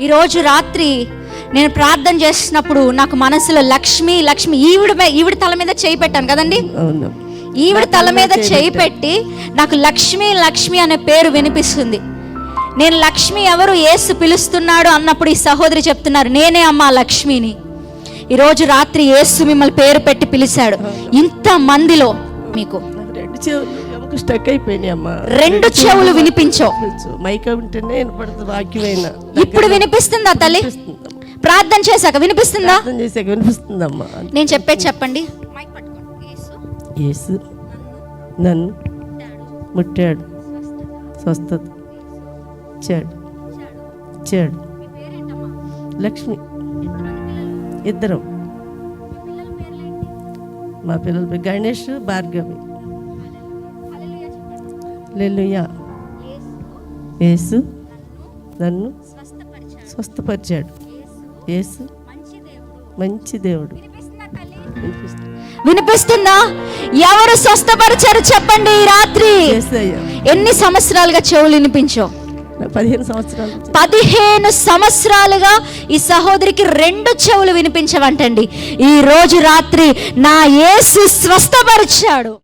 ఈరోజు రాత్రి నేను ప్రార్థన చేసినప్పుడు నాకు మనసులో లక్ష్మి లక్ష్మి ఈవిడ తల మీద చేయి పెట్టాను కదండి. అవును, ఈవిడ తల మీద చేయి పెట్టి నాకు లక్ష్మి లక్ష్మి అనే పేరు వినిపిస్తుంది. నేను లక్ష్మి ఎవరు, యేసు పిలుస్తున్నాడు అన్నప్పుడు ఈ సహోదరి చెప్తున్నారు, నేనే అమ్మా లక్ష్మిని. ఈరోజు రాత్రి యేసు మిమ్మల్ని పేరు పెట్టి పిలిచాడు. ఇంత మందిలో మీకు రెండు చెవులు స్టక్ అయిపోయినాయి అమ్మా. రెండు చెవులు వినిపించో. మైక వింటేనే వినపడుతుంది, వాక్యమైనా ఇప్పుడు వినిపిస్తుందా తల్లి? ప్రార్థన చేశాక వినిపిస్తుందా? వినిపిస్తుందమ్మా. నేను చెప్పండి. యేసు నన్ను ముట్టాడు, స్వస్థత ఇచ్చాడు. లక్ష్మి. ఇద్దరం. మా పిల్లలు గణేష్, భార్గవి. హల్లెలూయా. యేసు నన్ను స్వస్థపరిచాడు. యేసు మంచి దేవుడు. వినిపిస్తుందా? ఎవరు స్వస్థపరిచారు చెప్పండి ఈ రాత్రి. ఎన్ని సంవత్సరాలుగా చెవులు వినిపించో? 15 సంవత్సరాలుగా ఈ సహోదరికి రెండు చెవులు వినిపించవంటండి. ఈ రోజు రాత్రి నా యేసు స్వస్థపరిచాడు.